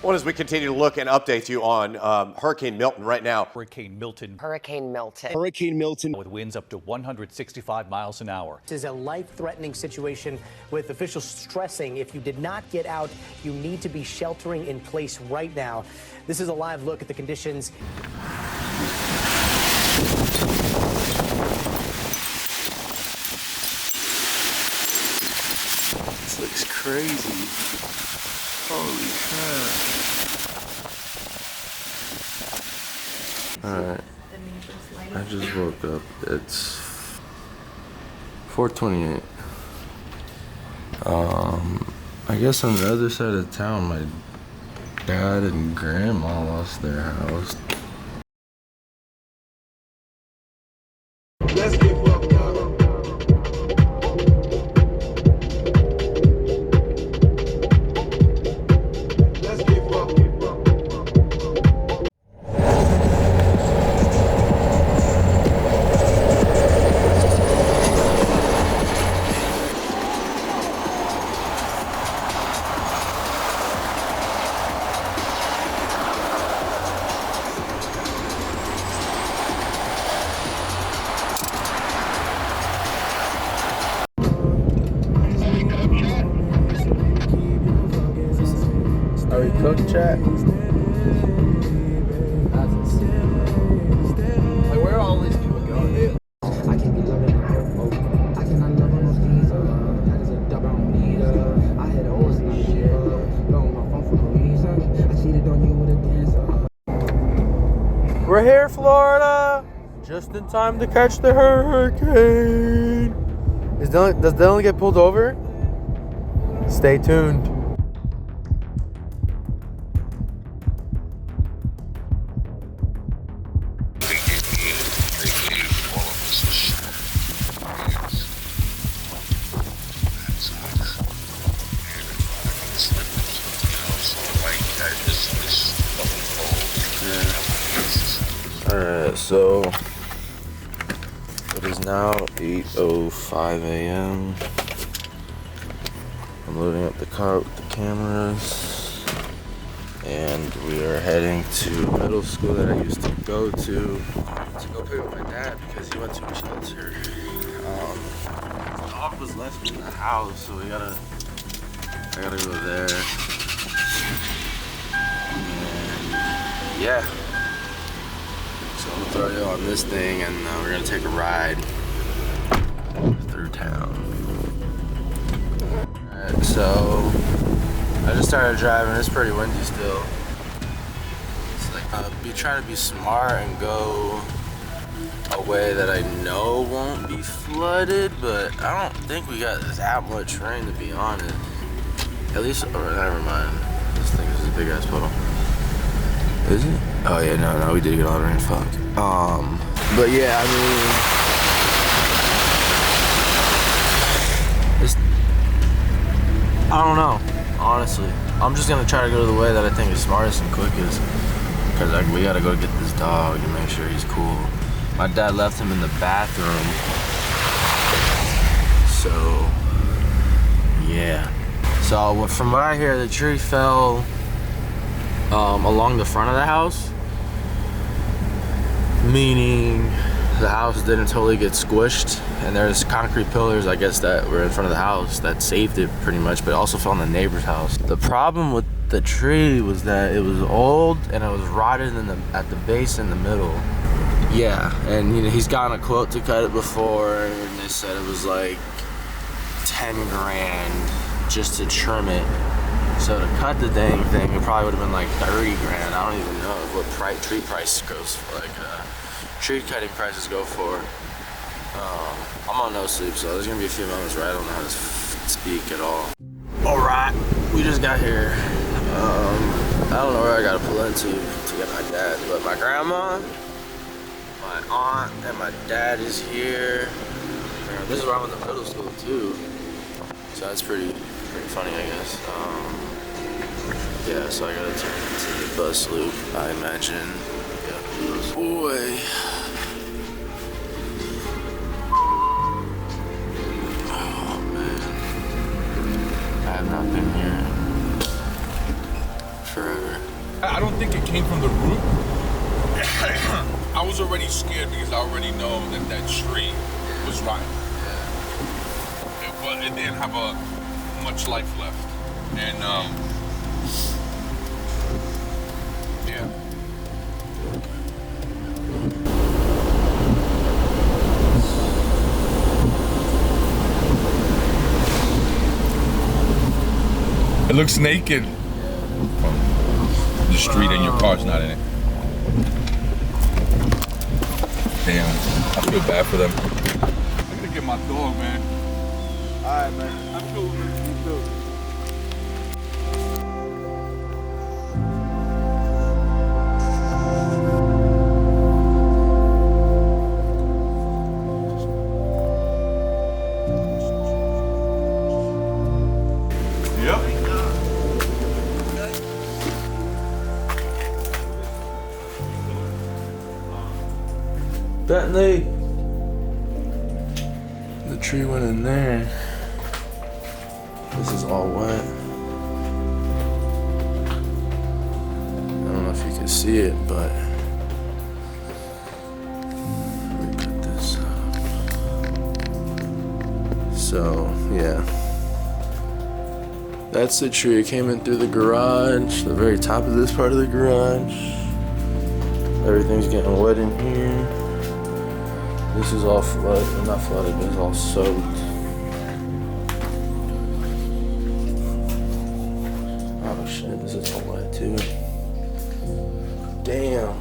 Well, as we continue to look and update you on Hurricane Milton right now. Hurricane Milton. Hurricane Milton. Hurricane Milton. With winds up to 165 miles an hour. This is a life-threatening situation with officials stressing if you did not get out, you need to be sheltering in place right now. This is a live look at the conditions. This looks crazy. Holy crap. Alright. I just woke up. It's 4:28. I guess on the other side of town, my dad and grandma lost their house. Let's get fucked up. Let's get fucked up. Are we cooked, chat? Like, where are all these people going, dude? I can be loving her. I cannot love her no Caesar. That is a dub I don't need her. I had holes in my shit. Blowing my phone for no reason. I cheated on you with a dancer. We're here, Florida, just in time to catch the hurricane. Does Dylan get pulled over? Stay tuned. Alright, so it is now 8:05 a.m. I'm loading up the car with the cameras, and we are heading to middle school that I used to go to go pick up my dad because he went to a shelter. The dog was left in the house, so I gotta go there. And yeah. So I'm gonna throw you on this thing, and we're gonna take a ride through town. Alright, so I just started driving. It's pretty windy still. It's like be trying to be smart and go a way that I know won't be flooded, but I don't think we got that much rain, to be honest. At least, or never mind. This thing is a big ass puddle. Is it? Oh yeah, no, we did get a lot of rain, fuck. But yeah, I mean, I don't know, honestly. I'm just gonna try to go the way that I think is smartest and quickest, because like, we gotta go get this dog and make sure he's cool. My dad left him in the bathroom, so yeah. So from what I hear, the tree fell along the front of the house, meaning the house didn't totally get squished, and there's concrete pillars, I guess, that were in front of the house that saved it pretty much, but it also fell in the neighbor's house. The problem with the tree was that it was old and it was rotted at the base in the middle. Yeah, and you know, he's gotten a quote to cut it before, and they said it was like 10 grand just to trim it. So to cut the dang thing, it probably would have been like 30 grand. I don't even know what tree price goes for, like tree cutting prices go for. I'm on no sleep, so there's gonna be a few moments where I don't know how to speak at all. All right, we just got here. I don't know where I gotta pull into to get my dad, but my grandma, my aunt, and my dad is here. This is where I went to middle school too, so that's pretty funny, I guess. Yeah, so I gotta turn into the bus loop, I imagine. Yeah. Boy. Oh man. I have not been here forever. I don't think it came from the root. I was already scared because I already know that that tree was rotten. But it didn't have much life left. And yeah. It looks naked from the street and your car's not in it. Damn, I feel bad for them. I'm gonna get my dog, man. Alright, man. I'm cool, man. I'm cool. Bentley. The tree went in there. This is all wet. I don't know if you can see it, but let me put this up. So, yeah. That's the tree. It came in through the garage, the very top of this part of the garage. Everything's getting wet in here. This is all flooded, not flooded, but it's all soaked. Oh shit, this is all wet too. Damn.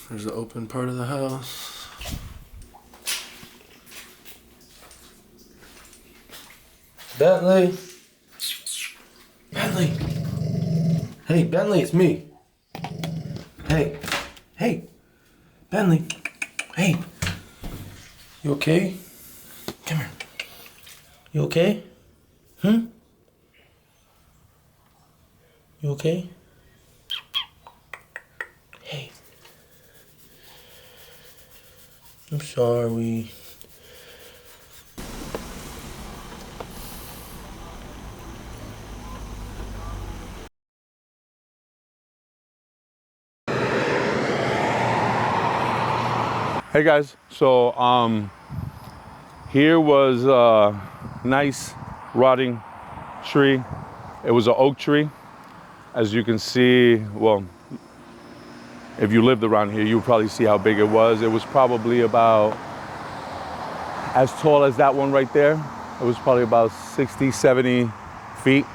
There's the open part of the house. Bentley. Bentley. Hey, Bentley, it's me. Hey. Hey. Bentley. Hey. You okay? Come here. You okay? You okay? Hey. I'm sorry. Hey guys, so here was a nice rotting tree. It was an oak tree. As you can see, well, if you lived around here, you would probably see how big it was. It was probably about as tall as that one right there. It was probably about 60, 70 feet.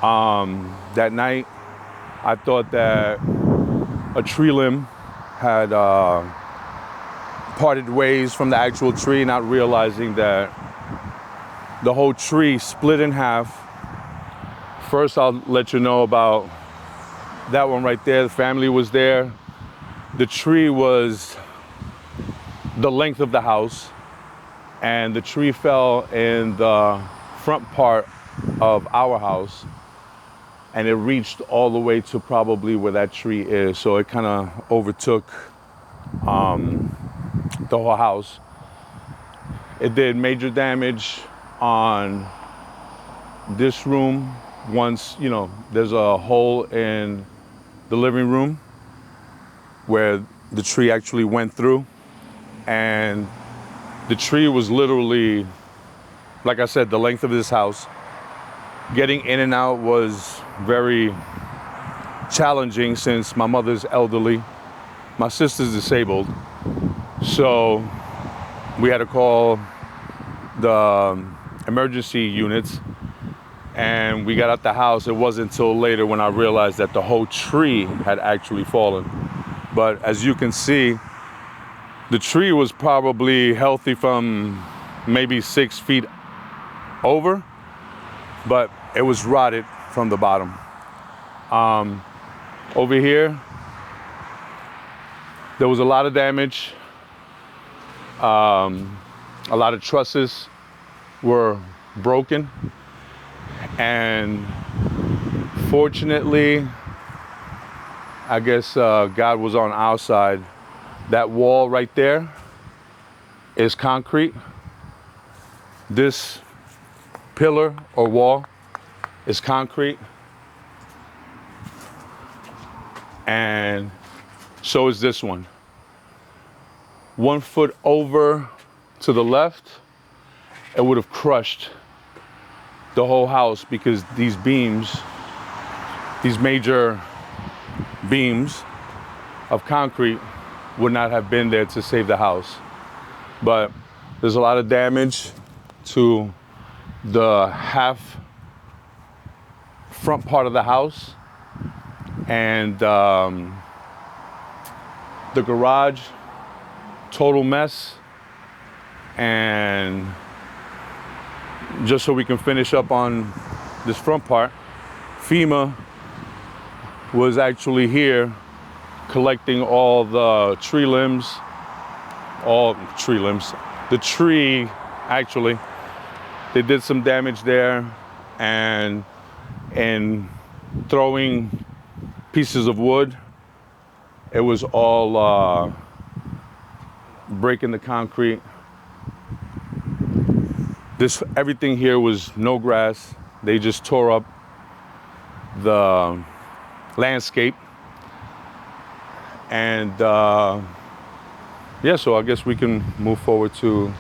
That night, I thought that a tree limb had parted ways from the actual tree, not realizing that the whole tree split in half. First, I'll let you know about that one right there. The family was there. The tree was the length of the house, and the tree fell in the front part of our house, and it reached all the way to probably where that tree is. So it kind of overtook the whole house. It did major damage on this room. Once, you know, there's a hole in the living room where the tree actually went through, and the tree was literally, like I said, the length of this house. Getting in and out was very challenging since my mother's elderly. My sister's disabled. So we had to call the emergency units, and we got out the house. It wasn't until later when I realized that the whole tree had actually fallen. But as you can see, the tree was probably healthy from maybe 6 feet over, but it was rotted from the bottom. Over here, there was a lot of damage. A lot of trusses were broken, and fortunately, I guess God was on our side. That wall right there is concrete, This pillar or wall is concrete, and so is this one. 1 foot over to the left, it would have crushed the whole house because these beams, these major beams of concrete would not have been there to save the house. But there's a lot of damage to the half front part of the house, and the garage, total mess. And just so we can finish up on this front part, FEMA was actually here collecting all the tree limbs, the tree, actually, they did some damage there, and throwing pieces of wood, it was all breaking the concrete. Everything here was no grass. They just tore up the landscape. And yeah, so I guess we can move forward to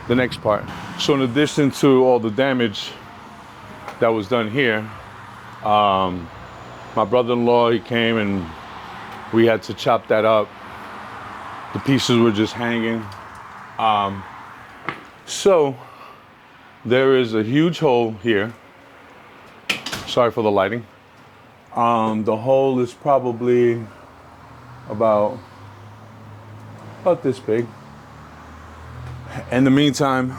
the next part. So in addition to all the damage that was done here, my brother-in-law, he came and we had to chop that up. The pieces were just hanging. So there is a huge hole here. Sorry for the lighting. The hole is probably about this big. In the meantime,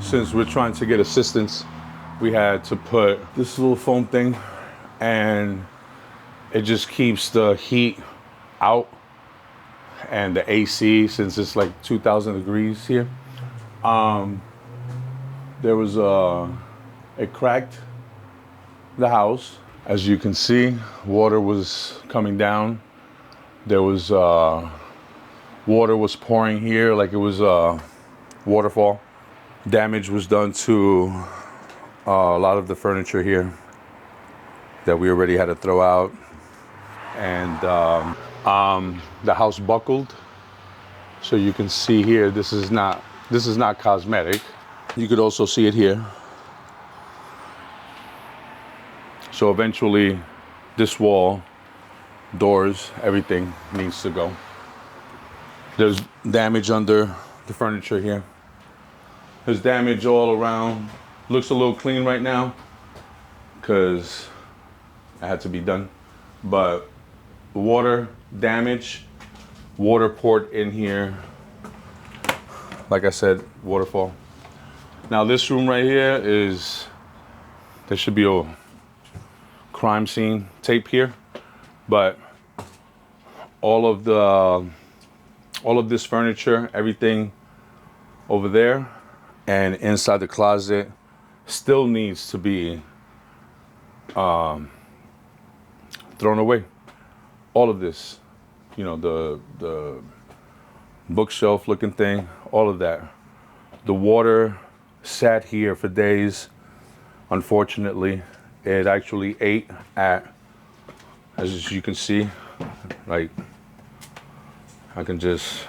since we're trying to get assistance, we had to put this little foam thing, and it just keeps the heat out, and the AC, since it's like 2,000 degrees here. There was it cracked the house. As you can see, water was coming down. There was water was pouring here like it was a waterfall. Damage was done to a lot of the furniture here that we already had to throw out, and the house buckled. So you can see here, this is not cosmetic. You could also see it here. So eventually, this wall, doors, everything needs to go. There's damage under the furniture here. There's damage all around. Looks a little clean right now because it had to be done. But water damage, water poured in here. Like I said, waterfall. Now this room right here there should be a crime scene tape here, but all of this furniture, everything over there and inside the closet still needs to be thrown away. All of this, you know, the bookshelf looking thing, all of that. The water sat here for days. Unfortunately, it actually ate at, as you can see, like, I can just,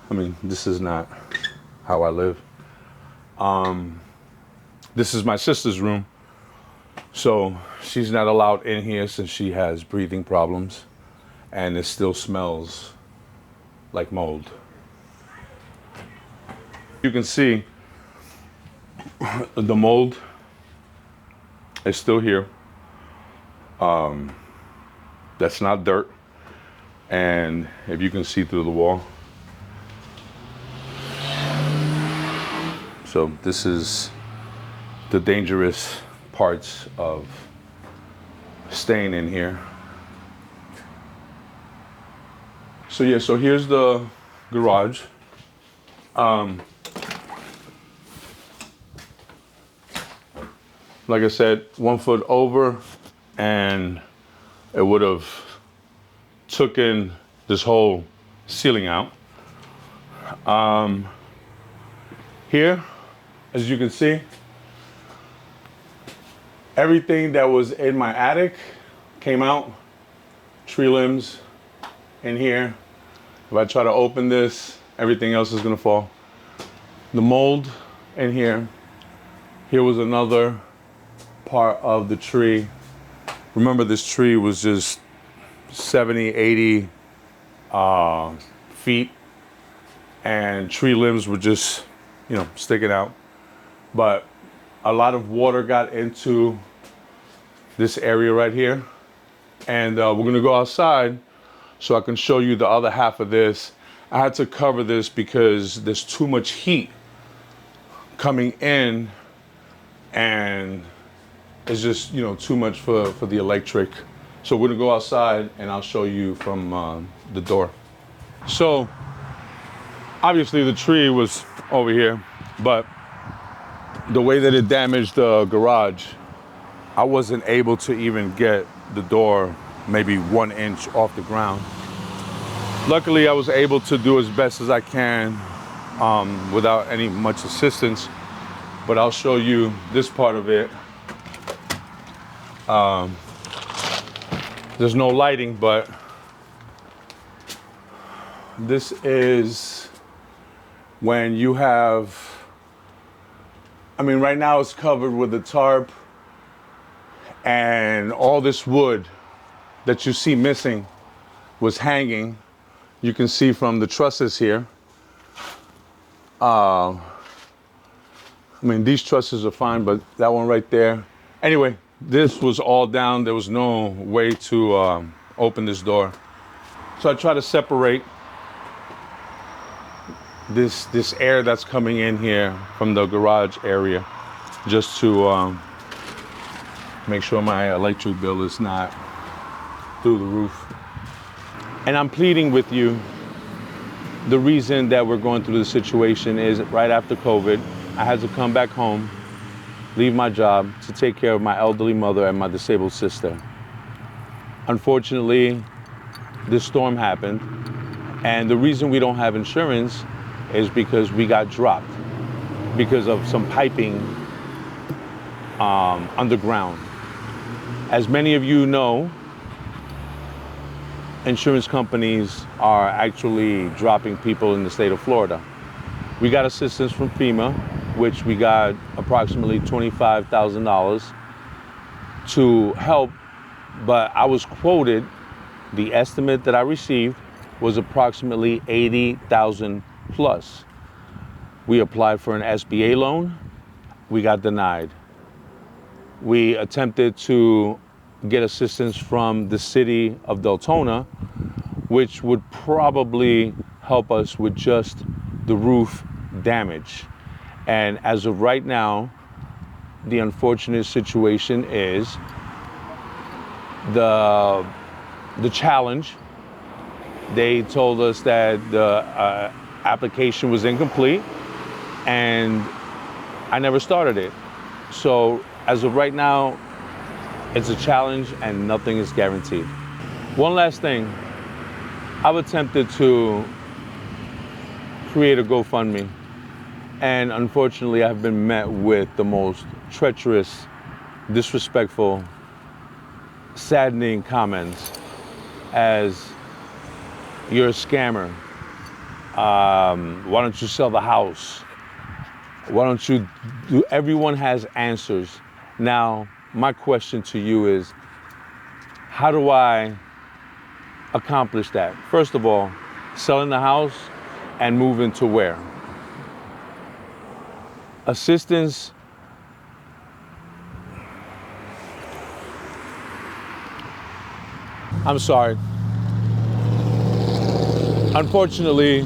I mean, this is not how I live. This is my sister's room, so she's not allowed in here since she has breathing problems, and it still smells like mold. You can see the mold is still here. That's not dirt, and if you can see through the wall. So this is the dangerous parts of staying in here. So yeah, so here's the garage. Like I said, 1 foot over, and it would have taken this whole ceiling out. Here, as you can see, everything that was in my attic came out. Tree limbs in here. If I try to open this, everything else is gonna fall. The mold in here. Here was another part of the tree. Remember, this tree was just 70, 80 feet, and tree limbs were just, sticking out. But a lot of water got into this area right here. And we're gonna go outside so I can show you the other half of this. I had to cover this because there's too much heat coming in, and it's just, too much for the electric. So we're gonna go outside and I'll show you from the door. So obviously the tree was over here, but the way that it damaged the garage, I wasn't able to even get the door maybe 1 inch off the ground. Luckily, I was able to do as best as I can without any much assistance, but I'll show you this part of it. There's no lighting, but this is when you have, right now it's covered with a tarp, and all this wood that you see missing was hanging. You can see from the trusses here. These trusses are fine, but that one right there. Anyway, this was all down. There was no way to open this door. So I try to separate this air that's coming in here from the garage area, just to make sure my electric bill is not through the roof. And I'm pleading with you. The reason that we're going through the situation is right after COVID, I had to come back home, leave my job to take care of my elderly mother and my disabled sister. Unfortunately, this storm happened, and the reason we don't have insurance is because we got dropped because of some piping underground. As many of you know, insurance companies are actually dropping people in the state of Florida. We got assistance from FEMA, which we got approximately $25,000 to help, but I was quoted, the estimate that I received was approximately $80,000 plus. We applied for an SBA loan, we got denied. We attempted to get assistance from the city of Deltona, which would probably help us with just the roof damage. And as of right now, the unfortunate situation is the challenge. They told us that the application was incomplete, and I never started it. So as of right now, it's a challenge and nothing is guaranteed. One last thing, I've attempted to create a GoFundMe, and unfortunately I've been met with the most treacherous, disrespectful, saddening comments as, "You're a scammer. Why don't you sell the house? Why don't you do?" Everyone has answers. Now, my question to you is, how do I accomplish that? First of all, selling the house and moving to where? Assistance. I'm sorry. Unfortunately,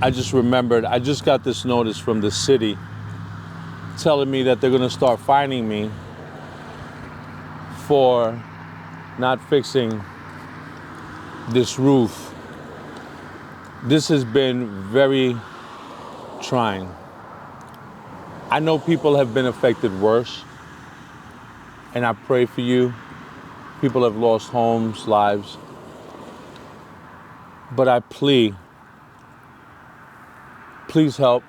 I just remembered, I just got this notice from the city telling me that they're gonna start fining me for not fixing this roof. This has been very trying. I know people have been affected worse, and I pray for you. People have lost homes, lives. But I plea, please help,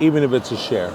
even if it's a share.